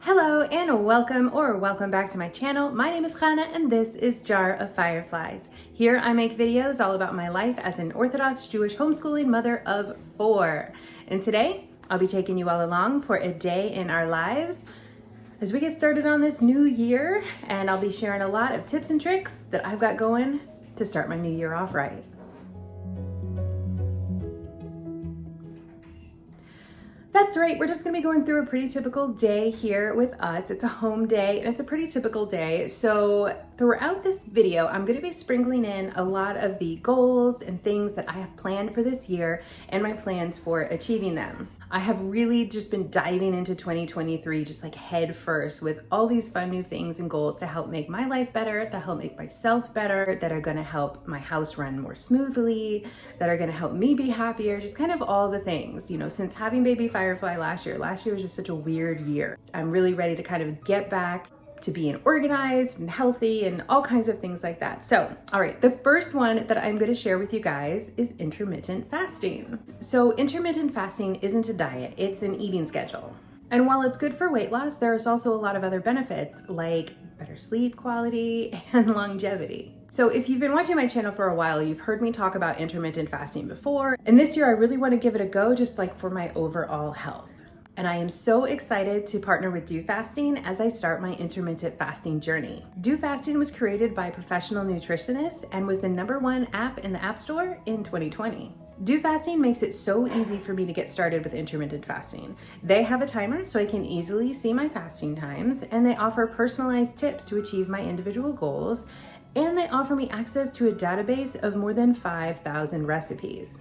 Hello and welcome back to my channel. My name is Hannah and this is Jar of Fireflies. Here I make videos all about my life as an Orthodox Jewish homeschooling mother of 4. And today I'll be taking you all along for a day in our lives as we get started on this new year, and I'll be sharing a lot of tips and tricks that I've got going to start my new year off right. That's right, we're just gonna be going through a pretty typical day here with us. It's a home day and it's a pretty typical day. So throughout this video, I'm gonna be sprinkling in a lot of the goals and things that I have planned for this year and my plans for achieving them. I have really just been diving into 2023 just like head first with all these fun new things and goals to help make my life better, to help make myself better, that are gonna help my house run more smoothly, that are gonna help me be happier, just kind of all the things. You know, since having baby Firefly last year was just such a weird year. I'm really ready to kind of get back to being organized and healthy and all kinds of things like that. So, all right, the first one that I'm gonna share with you guys is intermittent fasting. So intermittent fasting isn't a diet, it's an eating schedule. And while it's good for weight loss, there's also a lot of other benefits like better sleep quality and longevity. So if you've been watching my channel for a while, you've heard me talk about intermittent fasting before. And this year I really wanna give it a go just like for my overall health. And I am so excited to partner with Do Fasting as I start my intermittent fasting journey. Do Fasting was created by professional nutritionists and was the #1 app in the App Store in 2020. Do Fasting makes it so easy for me to get started with intermittent fasting. They have a timer so I can easily see my fasting times, and they offer personalized tips to achieve my individual goals, and they offer me access to a database of more than 5,000 recipes.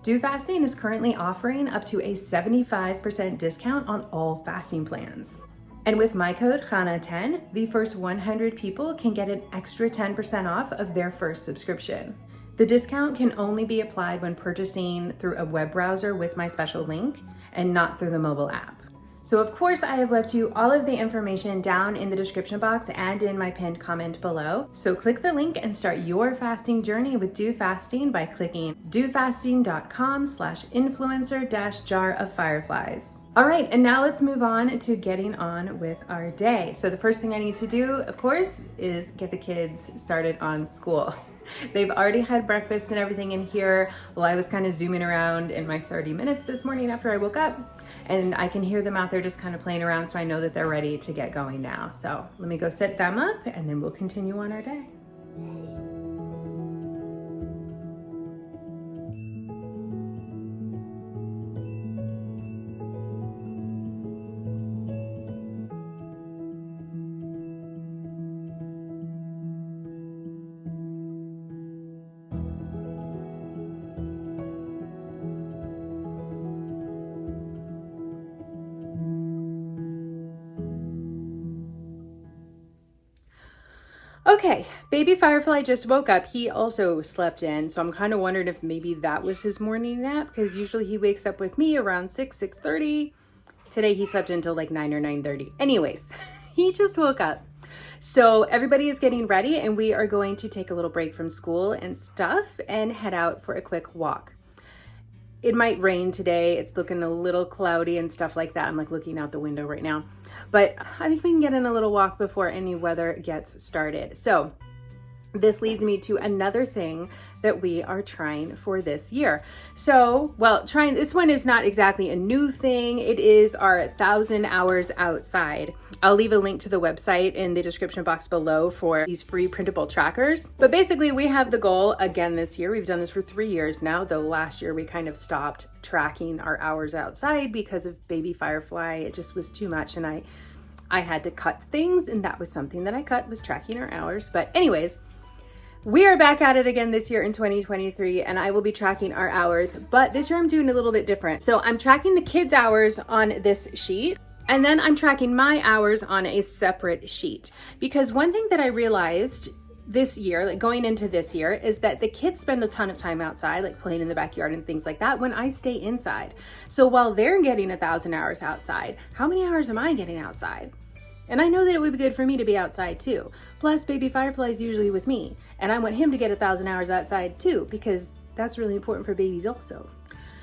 Do Fasting is currently offering up to a 75% discount on all fasting plans. And with my code HANA10, the first 100 people can get an extra 10% off of their first subscription. The discount can only be applied when purchasing through a web browser with my special link and not through the mobile app. So of course I have left you all of the information down in the description box and in my pinned comment below. So click the link and start your fasting journey with Do Fasting by clicking dofasting.com/influencer-jar of fireflies. All right, and now let's move on to getting on with our day. So the first thing I need to do, of course, is get the kids started on school. They've already had breakfast and everything in here while I was kind of zooming around in my 30 minutes this morning after I woke up. And I can hear them out there just kind of playing around, so I know that they're ready to get going now. So let me go set them up and then we'll continue on our day. Okay, baby Firefly just woke up. He also slept in, so I'm kind of wondering if maybe that was his morning nap, because usually he wakes up with me around 6:30. Today he slept until like 9 or 9:30. Anyways, he just woke up. So everybody is getting ready and we are going to take a little break from school and stuff and head out for a quick walk. It might rain today. It's looking a little cloudy and stuff like that. I'm like looking out the window right now. But I think we can get in a little walk before any weather gets started. So this leads me to another thing that we are trying for this year. So, this one is not exactly a new thing. It is our 1,000 hours outside. I'll leave a link to the website in the description box below for these free printable trackers. But basically we have the goal again this year. We've done this for 3 years now, though last year we kind of stopped tracking our hours outside because of baby Firefly. It just was too much and I had to cut things, and that was something that I cut, was tracking our hours. But anyways, we are back at it again this year in 2023, and I will be tracking our hours, but this year I'm doing a little bit different. So I'm tracking the kids' hours on this sheet, and then I'm tracking my hours on a separate sheet. Because one thing that I realized this year, like going into this year, is that the kids spend a ton of time outside, like playing in the backyard and things like that, when I stay inside. So while they're getting 1,000 hours outside, how many hours am I getting outside? And I know that it would be good for me to be outside too. Plus baby Firefly is usually with me, and I want him to get 1,000 hours outside too, because that's really important for babies also.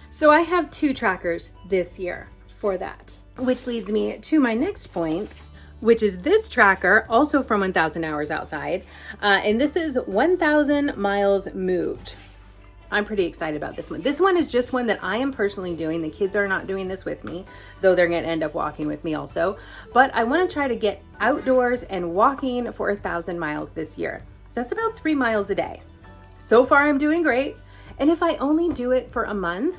So I have 2 trackers this year. for that. Which leads me to my next point, which is this tracker, also from 1000 Hours Outside. And this is 1000 miles moved. I'm pretty excited about this one. This one is just one that I am personally doing. The kids are not doing this with me, though they're gonna end up walking with me also. But I wanna try to get outdoors and walking for 1000 miles this year. So that's about 3 miles a day. So far I'm doing great. And if I only do it for a month,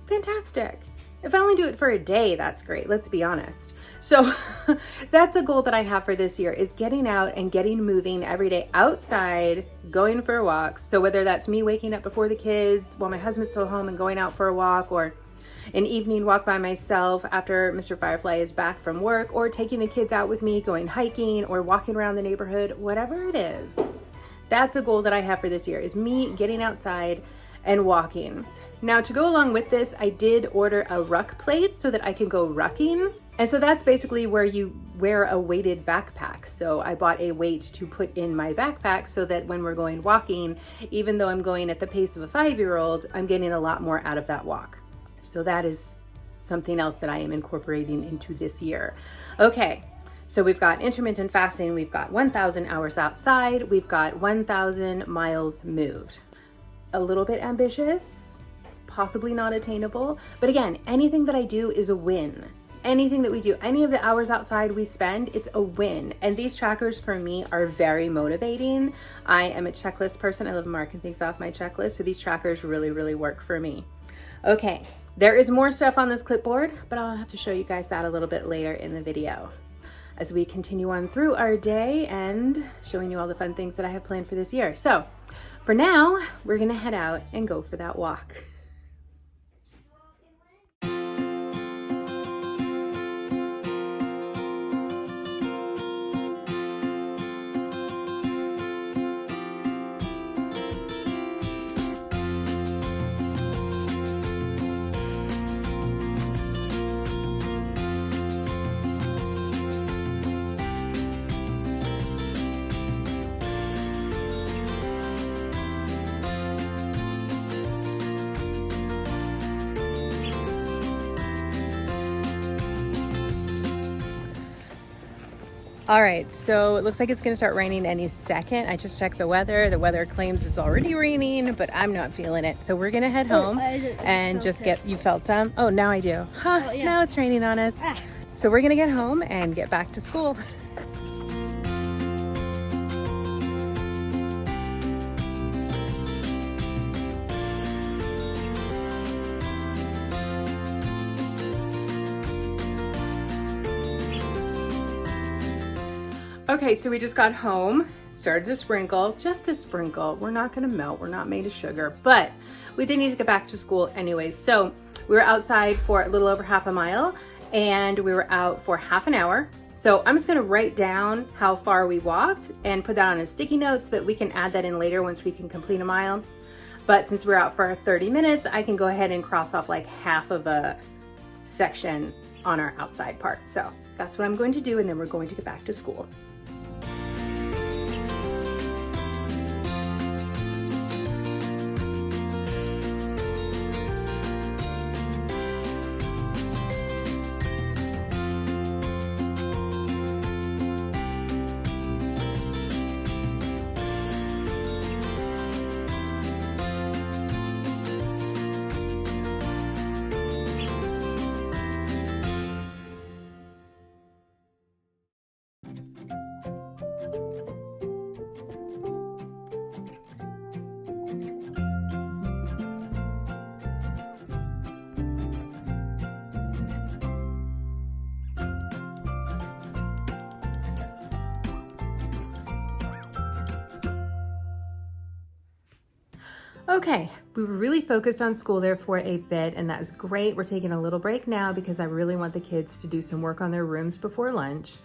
fantastic. If I only do it for a day, that's great, let's be honest. So that's a goal that I have for this year, is getting out and getting moving every day outside, going for walks. So whether that's me waking up before the kids while my husband's still home and going out for a walk, or an evening walk by myself after Mr. Firefly is back from work, or taking the kids out with me, going hiking or walking around the neighborhood, whatever it is. That's a goal that I have for this year, is me getting outside and walking. Now, to go along with this, I did order a ruck plate so that I can go rucking. And so that's basically where you wear a weighted backpack. So I bought a weight to put in my backpack so that when we're going walking, even though I'm going at the pace of a 5-year-old, I'm getting a lot more out of that walk. So that is something else that I am incorporating into this year. Okay, so we've got intermittent fasting, we've got 1000 hours outside, we've got 1000 miles moved. A little bit ambitious, possibly not attainable, but again, anything that I do is a win. Anything that we do, any of the hours outside we spend, it's a win. And these trackers for me are very motivating. I am a checklist person. I love marking things off my checklist. So these trackers really, really work for me. Okay, there is more stuff on this clipboard, but I'll have to show you guys that a little bit later in the video as we continue on through our day and showing you all the fun things that I have planned for this year. So for now, we're gonna head out and go for that walk. All right, so it looks like it's gonna start raining any second. I just checked the weather. The weather claims it's already raining, but I'm not feeling it. So we're gonna head home and just get, you felt some? Oh, now I do. Huh, oh, yeah. Now it's raining on us. So we're gonna get home and get back to school. Okay, so we just got home, started to sprinkle, just a sprinkle. We're not gonna melt, we're not made of sugar, but we did need to get back to school anyways. So we were outside for a little over half a mile and we were out for half an hour. So I'm just gonna write down how far we walked and put that on a sticky note so that we can add that in later once we can complete a mile. But since we're out for 30 minutes, I can go ahead and cross off like half of a section on our outside part. So that's what I'm going to do, and then we're going to get back to school. Okay, we were really focused on school there for a bit, and that is great. We're taking a little break now because I really want the kids to do some work on their rooms before lunch.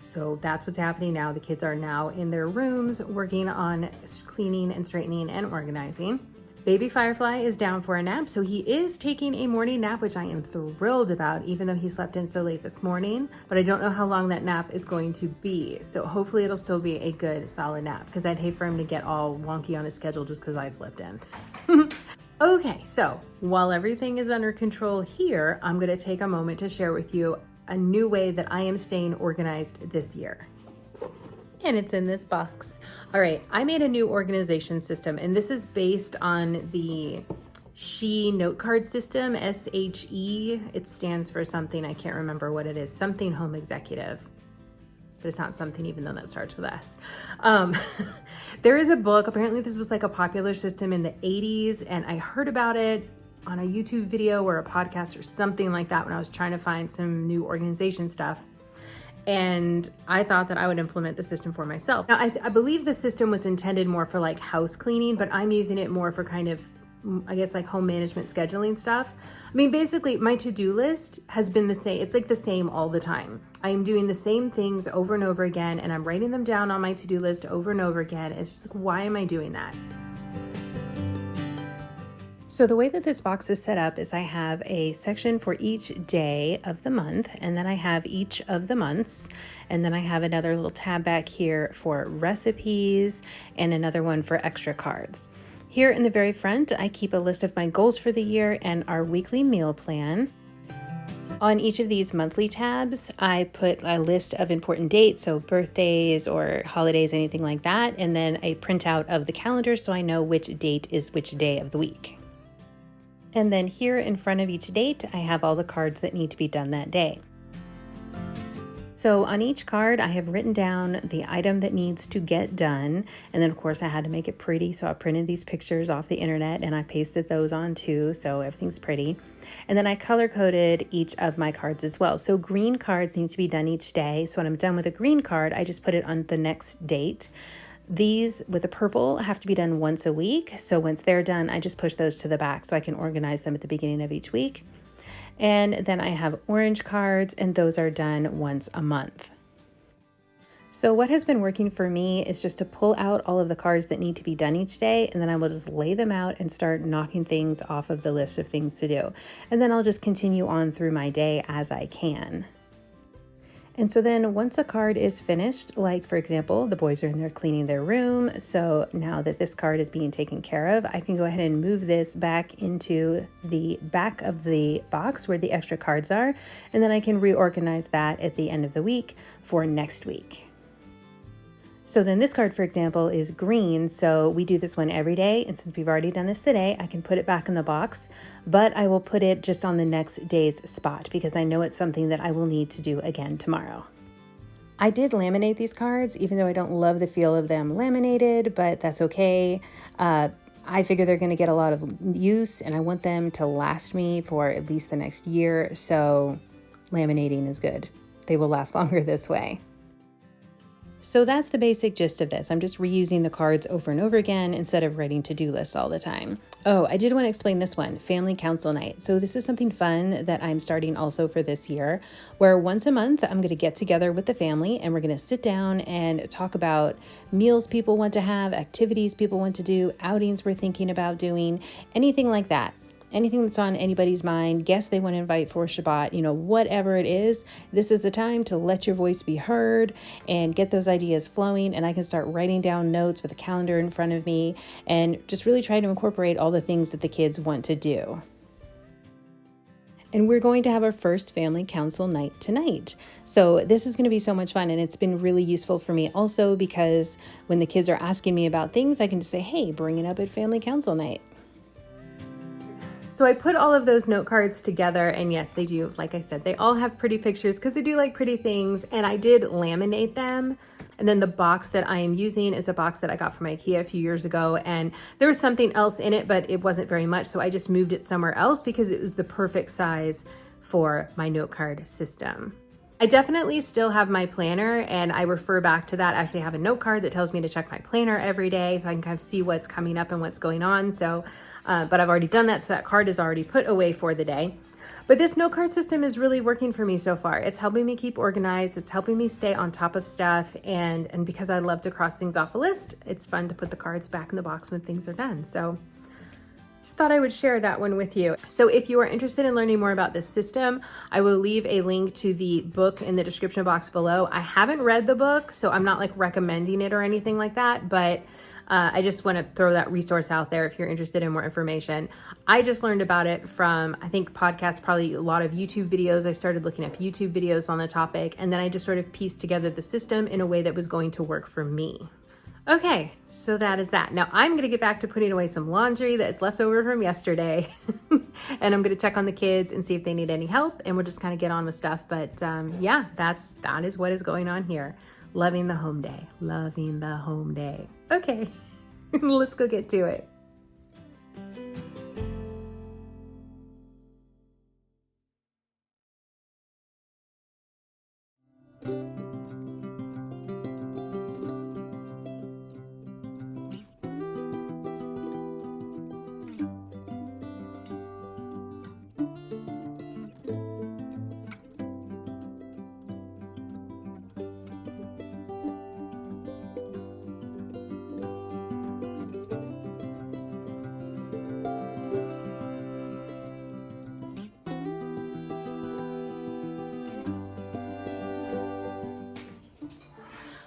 So that's what's happening now. The kids are now in their rooms working on cleaning and straightening and organizing. Baby Firefly is down for a nap, so he is taking a morning nap, which I am thrilled about, even though he slept in so late this morning. But I don't know how long that nap is going to be. So hopefully it'll still be a good, solid nap, because I'd hate for him to get all wonky on his schedule just because I slept in. Okay, so while everything is under control here, I'm gonna take a moment to share with you a new way that I am staying organized this year. And it's in this box. All right, I made a new organization system, and this is based on the S.H.E note card system, S.H.E. It stands for something, I can't remember what it is, something home executive. But it's not something even though that starts with S. There is a book, apparently this was like a popular system in the 80s, and I heard about it on a YouTube video or a podcast or something like that when I was trying to find some new organization stuff. And I thought that I would implement the system for myself. Now, I believe the system was intended more for like house cleaning, but I'm using it more for kind of, I guess, like home management scheduling stuff. I mean, basically my to-do list has been the same. It's like the same all the time. I am doing the same things over and over again, and I'm writing them down on my to-do list over and over again. It's just like, why am I doing that? So the way that this box is set up is I have a section for each day of the month, and then I have each of the months, and then I have another little tab back here for recipes and another one for extra cards. Here in the very front, I keep a list of my goals for the year and our weekly meal plan. On each of these monthly tabs, I put a list of important dates, so birthdays or holidays, anything like that, and then a printout of the calendar so I know which date is which day of the week. And then here in front of each date, I have all the cards that need to be done that day. So on each card, I have written down the item that needs to get done. And then of course I had to make it pretty. So I printed these pictures off the internet and I pasted those on too. So everything's pretty. And then I color coded each of my cards as well. So green cards need to be done each day. So when I'm done with a green card, I just put it on the next date. These with the purple have to be done once a week. So once they're done, I just push those to the back so I can organize them at the beginning of each week. And then I have orange cards, and those are done once a month. So what has been working for me is just to pull out all of the cards that need to be done each day, and then I will just lay them out and start knocking things off of the list of things to do. And then I'll just continue on through my day as I can. And so then once a card is finished, like for example, the boys are in there cleaning their room. So now that this card is being taken care of, I can go ahead and move this back into the back of the box where the extra cards are. And then I can reorganize that at the end of the week for next week. So then this card, for example, is green. So we do this one every day. And since we've already done this today, I can put it back in the box, but I will put it just on the next day's spot because I know it's something that I will need to do again tomorrow. I did laminate these cards, even though I don't love the feel of them laminated, but that's okay. I figure they're going to get a lot of use and I want them to last me for at least the next year. So laminating is good. They will last longer this way. So that's the basic gist of this. I'm just reusing the cards over and over again instead of writing to-do lists all the time. Oh, I did want to explain this one, family council night. So this is something fun that I'm starting also for this year, where once a month I'm going to get together with the family and we're going to sit down and talk about meals people want to have, activities people want to do, outings we're thinking about doing, anything like that. Anything that's on anybody's mind, guests they want to invite for Shabbat, whatever it is, this is the time to let your voice be heard and get those ideas flowing. And I can start writing down notes with a calendar in front of me and just really try to incorporate all the things that the kids want to do. And we're going to have our first family council night tonight. So this is going to be so much fun. And it's been really useful for me also because when the kids are asking me about things, I can just say, hey, bring it up at family council night. So I put all of those note cards together, and yes, they do, like I said, they all have pretty pictures because I do like pretty things, and I did laminate them. And then the box that I am using is a box that I got from IKEA a few years ago, and there was something else in it, but it wasn't very much, so I just moved it somewhere else because it was the perfect size for my note card system. I definitely still have my planner, and I refer back to that. I actually have a note card that tells me to check my planner every day so I can kind of see what's coming up and what's going on. So but I've already done that, so that card is already put away for the day. But this note card system is really working for me so far. It's helping me keep organized. It's helping me stay on top of stuff. And because I love to cross things off a list, it's fun to put the cards back in the box when things are done. So just thought I would share that one with you. So if you are interested in learning more about this system, I will leave a link to the book in the description box below. I haven't read the book, so I'm not like recommending it or anything like that, but I just want to throw that resource out there if you're interested in more information. I just learned about it from, I think, podcasts, probably a lot of YouTube videos. I started looking up YouTube videos on the topic, and then I just sort of pieced together the system in a way that was going to work for me. Okay, so that is that. Now I'm gonna get back to putting away some laundry that is left over from yesterday. And I'm gonna check on the kids and see if they need any help, and we'll just kind of get on with stuff. But yeah, that is what is going on here. Loving the home day, loving the home day. Okay, let's go get to it.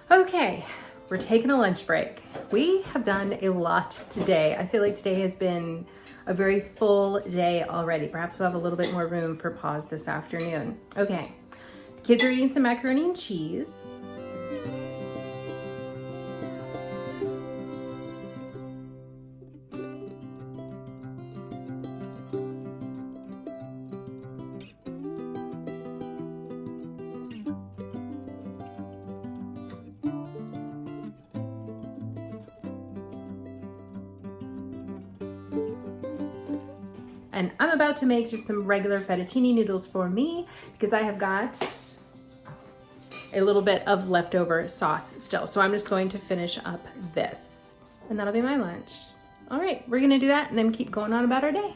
Okay, we're taking a lunch break. We have done a lot today. I feel like today has been a very full day already. Perhaps we'll have a little bit more room for pause this afternoon. Okay, the kids are eating some macaroni and cheese. And I'm about to make just some regular fettuccine noodles for me because I have got a little bit of leftover sauce still. So I'm just going to finish up this and that'll be my lunch. All right, we're gonna do that and then keep going on about our day.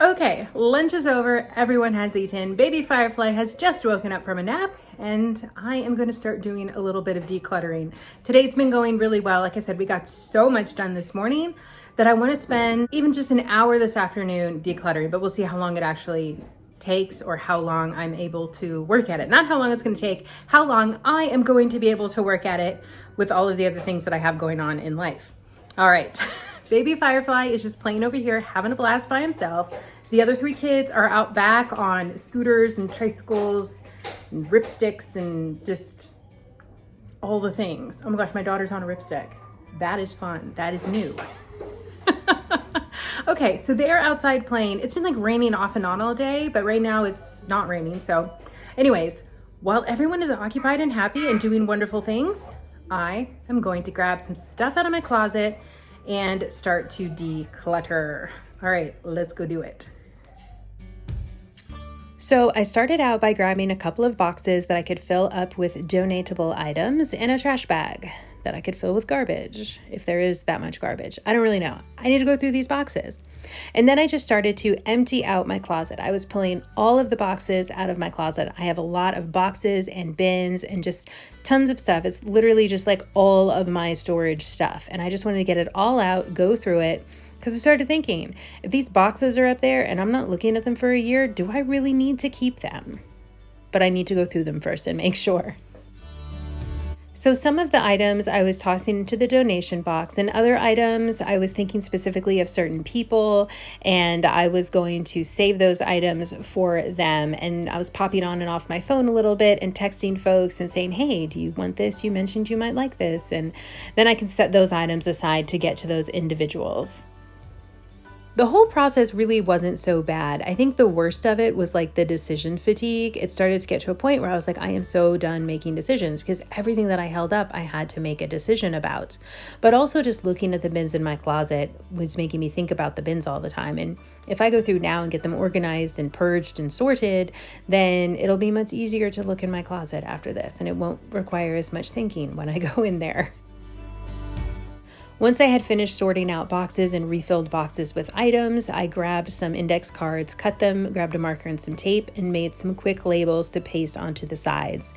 Okay, lunch is over, everyone has eaten. Baby Firefly has just woken up from a nap and I am gonna start doing a little bit of decluttering. Today's been going really well. Like I said, we got so much done this morning that I want to spend even just an hour this afternoon decluttering, but we'll see how long it actually takes or how long I'm able to work at it. Not how long it's going to take, how long I am going to be able to work at it with all of the other things that I have going on in life. All right, Baby Firefly is just playing over here, having a blast by himself. The other three kids are out back on scooters and tricycles and ripsticks and just all the things. Oh my gosh, my daughter's on a ripstick. That is fun, that is new. Okay, so they're outside playing. It's been like raining off and on all day, but right now it's not raining. So anyways, while everyone is occupied and happy and doing wonderful things, I am going to grab some stuff out of my closet and start to declutter. All right, let's go do it. So I started out by grabbing a couple of boxes that I could fill up with donatable items and a trash bag that I could fill with garbage, if there is that much garbage. I don't really know. I need to go through these boxes. And then I just started to empty out my closet. I was pulling all of the boxes out of my closet. I have a lot of boxes and bins and just tons of stuff. It's literally just like all of my storage stuff. And I just wanted to get it all out, go through it, because I started thinking, if these boxes are up there and I'm not looking at them for a year, do I really need to keep them? But I need to go through them first and make sure. So some of the items I was tossing into the donation box, and other items I was thinking specifically of certain people, and I was going to save those items for them. And I was popping on and off my phone a little bit and texting folks and saying, hey, do you want this? You mentioned you might like this. And then I can set those items aside to get to those individuals. The whole process really wasn't so bad. I think the worst of it was like the decision fatigue. It started to get to a point where I was like, I am so done making decisions, because everything that I held up, I had to make a decision about. But also just looking at the bins in my closet was making me think about the bins all the time. And if I go through now and get them organized and purged and sorted, then it'll be much easier to look in my closet after this, and it won't require as much thinking when I go in there. Once I had finished sorting out boxes and refilled boxes with items, I grabbed some index cards, cut them, grabbed a marker and some tape, and made some quick labels to paste onto the sides.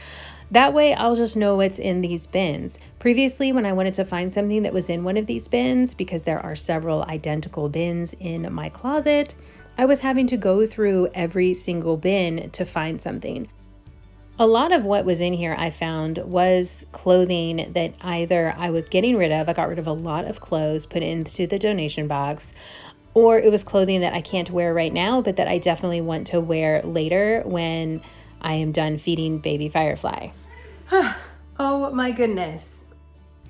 That way I'll just know what's in these bins. Previously, when I wanted to find something that was in one of these bins, because there are several identical bins in my closet, I was having to go through every single bin to find something. A lot of what was in here I found was clothing that either I was getting rid of, I got rid of a lot of clothes, put it into the donation box, or it was clothing that I can't wear right now, but that I definitely want to wear later when I am done feeding baby Firefly. Oh my goodness.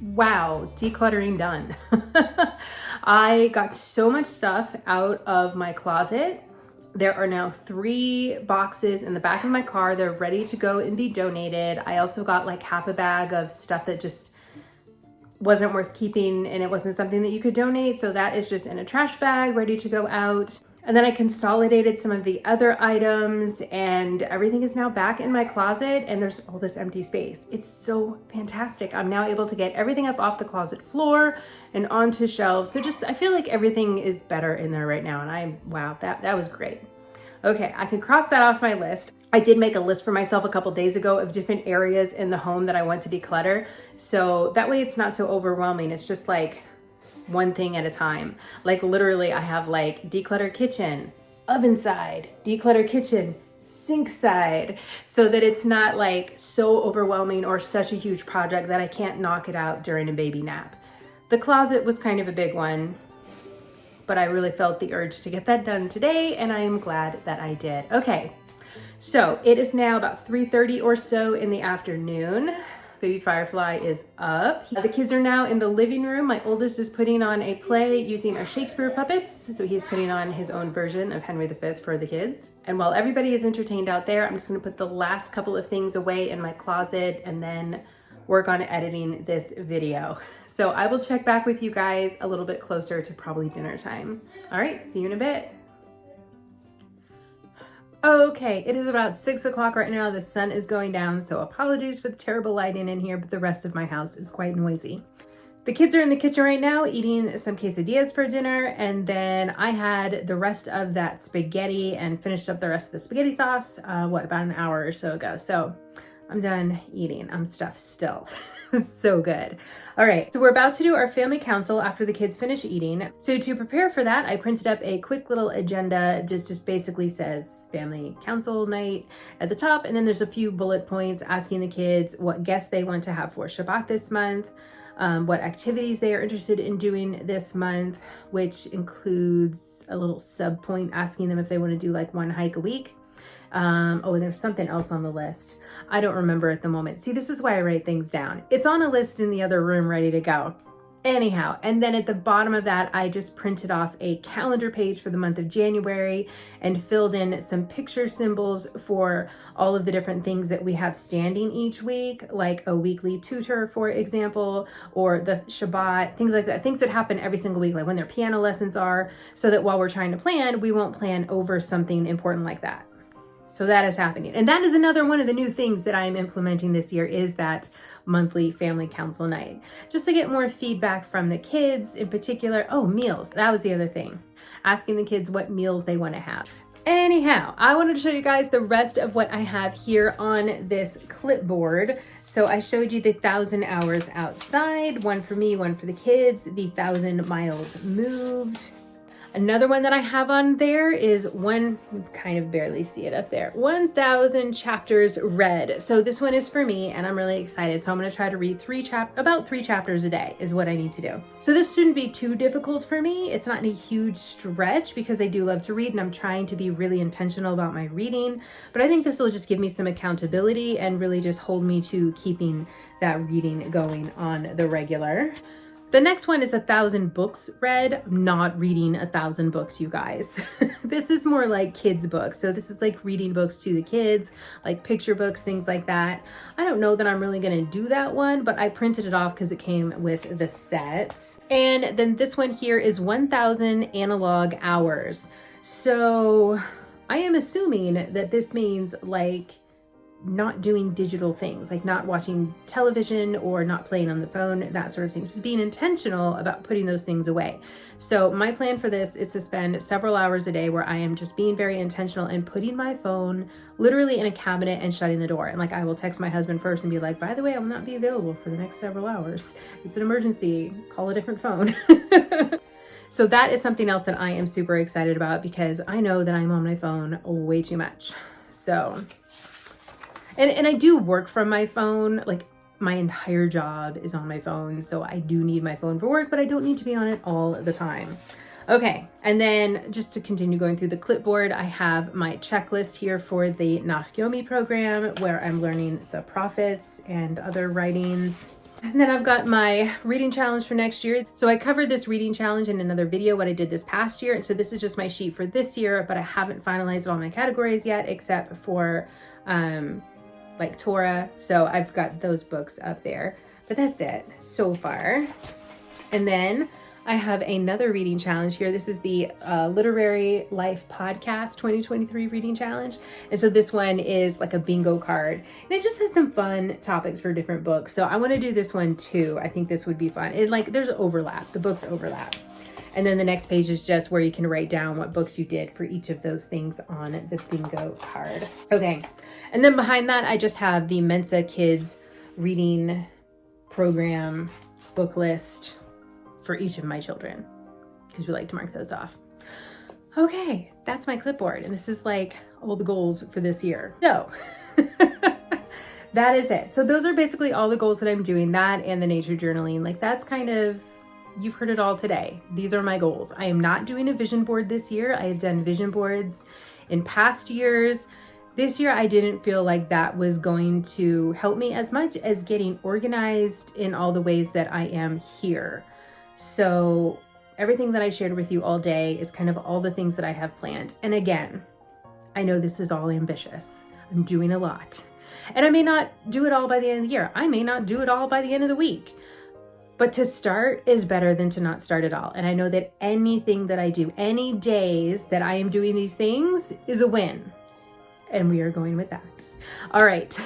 Wow, decluttering done. I got so much stuff out of my closet. There are now 3 boxes in the back of my car. They're ready to go and be donated. I also got like half a bag of stuff that just wasn't worth keeping and it wasn't something that you could donate. So that is just in a trash bag ready to go out. And then I consolidated some of the other items and everything is now back in my closet and there's all this empty space. It's so fantastic. I'm now able to get everything up off the closet floor and onto shelves. So just, I feel like everything is better in there right now. And wow, that was great. Okay, I can cross that off my list. I did make a list for myself a couple days ago of different areas in the home that I want to declutter. So that way it's not so overwhelming. It's just like one thing at a time. Like literally I have like declutter kitchen, oven side, declutter kitchen, sink side, so that it's not like so overwhelming or such a huge project that I can't knock it out during a baby nap. The closet was kind of a big one, but I really felt the urge to get that done today and I am glad that I did. Okay, so it is now about 3:30 or so in the afternoon. Baby Firefly is up. The kids are now in the living room. My oldest is putting on a play using our Shakespeare puppets. So he's putting on his own version of Henry V for the kids. And while everybody is entertained out there, I'm just gonna put the last couple of things away in my closet and then work on editing this video. So I will check back with you guys a little bit closer to probably dinner time. All right, see you in a bit. Okay, it is about 6 o'clock right now. The sun is going down, so apologies for the terrible lighting in here, but the rest of my house is quite noisy. The kids are in the kitchen right now eating some quesadillas for dinner, and then I had the rest of that spaghetti and finished up the rest of the spaghetti sauce, about an hour or so ago. So I'm done eating. I'm stuffed still. So good. All right, so we're about to do our family council after the kids finish eating. So to prepare for that, I printed up a quick little agenda. Just basically says family council night at the top. And then there's a few bullet points asking the kids what guests they want to have for Shabbat this month, what activities they are interested in doing this month, which includes a little sub point asking them if they want to do like one hike a week. Oh, there's something else on the list. I don't remember at the moment. See, this is why I write things down. It's on a list in the other room ready to go. Anyhow, and then at the bottom of that, I just printed off a calendar page for the month of January and filled in some picture symbols for all of the different things that we have standing each week, like a weekly tutor, for example, or the Shabbat, things like that, things that happen every single week, like when their piano lessons are, so that while we're trying to plan, we won't plan over something important like that. So that is happening. And that is another one of the new things that I am implementing this year is that monthly family council night, just to get more feedback from the kids in particular. Oh, meals. That was the other thing. Asking the kids what meals they want to have. Anyhow, I wanted to show you guys the rest of what I have here on this clipboard. So I showed you the 1,000 hours outside, one for me, one for the kids, the 1,000 miles moved. Another one that I have on there is one, kind of barely see it up there, 1,000 chapters read. So this one is for me and I'm really excited. So I'm gonna try to read about 3 chapters a day is what I need to do. So this shouldn't be too difficult for me. It's not a huge stretch because I do love to read and I'm trying to be really intentional about my reading. But I think this will just give me some accountability and really just hold me to keeping that reading going on the regular. The next one is 1,000 books read. I'm not reading 1,000 books, you guys. This is more like kids' books. So this is like reading books to the kids, like picture books, things like that. I don't know that I'm really gonna do that one, but I printed it off because it came with the set. And then this one here is 1,000 analog hours. So I am assuming that this means like not doing digital things, like not watching television or not playing on the phone, that sort of thing. Just being intentional about putting those things away. So my plan for this is to spend several hours a day where I am just being very intentional and putting my phone literally in a cabinet and shutting the door. And like I will text my husband first and be like, by the way, I will not be available for the next several hours. It's an emergency, call a different phone. So that is something else that I am super excited about because I know that I'm on my phone way too much. So And I do work from my phone. Like my entire job is on my phone. So I do need my phone for work, but I don't need to be on it all the time. Okay, and then just to continue going through the clipboard, I have my checklist here for the Nachyomi program where I'm learning the prophets and other writings. And then I've got my reading challenge for next year. So I covered this reading challenge in another video, what I did this past year. So this is just my sheet for this year, but I haven't finalized all my categories yet, except for like Torah. So I've got those books up there, but that's it so far. And then I have another reading challenge here. This is the Literary Life Podcast 2023 reading challenge. And so this one is like a bingo card and it just has some fun topics for different books. So I want to do this one too. I think this would be fun. It like there's overlap, the books overlap. And then the next page is just where you can write down what books you did for each of those things on the bingo card. Okay. And then behind that, I just have the Mensa Kids reading program book list for each of my children, because we like to mark those off. Okay, that's my clipboard. And this is like all the goals for this year. So that is it. So those are basically all the goals that I'm doing, that and the nature journaling. Like that's kind of, you've heard it all today. These are my goals. I am not doing a vision board this year. I have done vision boards in past years. This year, I didn't feel like that was going to help me as much as getting organized in all the ways that I am here. So everything that I shared with you all day is kind of all the things that I have planned. And again, I know this is all ambitious. I'm doing a lot. And I may not do it all by the end of the year. I may not do it all by the end of the week. But to start is better than to not start at all. And I know that anything that I do, any days that I am doing these things is a win. And we are going with that. All right.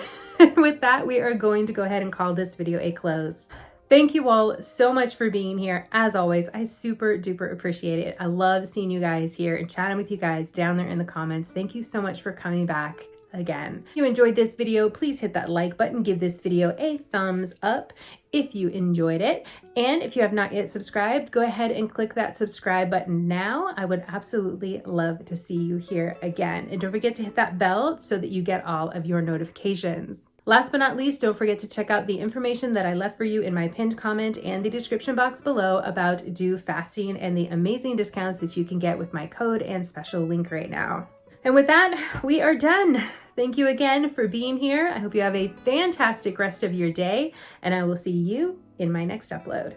With that, we are going to go ahead and call this video a close. Thank you all so much for being here. As always, I super duper appreciate it. I love seeing you guys here and chatting with you guys down there in the comments. Thank you so much for coming back again. If you enjoyed this video, please hit that like button. Give this video a thumbs up if you enjoyed it. And if you have not yet subscribed, go ahead and click that subscribe button now. I would absolutely love to see you here again. And don't forget to hit that bell so that you get all of your notifications. Last but not least, don't forget to check out the information that I left for you in my pinned comment and the description box below about Do Fasting and the amazing discounts that you can get with my code and special link right now. And with that, we are done. Thank you again for being here. I hope you have a fantastic rest of your day, and I will see you in my next upload.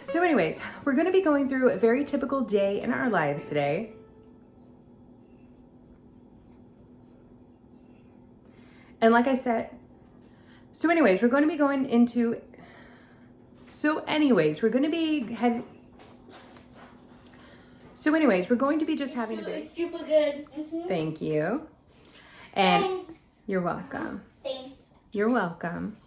So anyways, we're going to be going through a very typical day in our lives today. And like I said, so anyways, we're going to be just having a bit. Super good. Thank you. And Thanks. you're welcome. Thanks. You're welcome.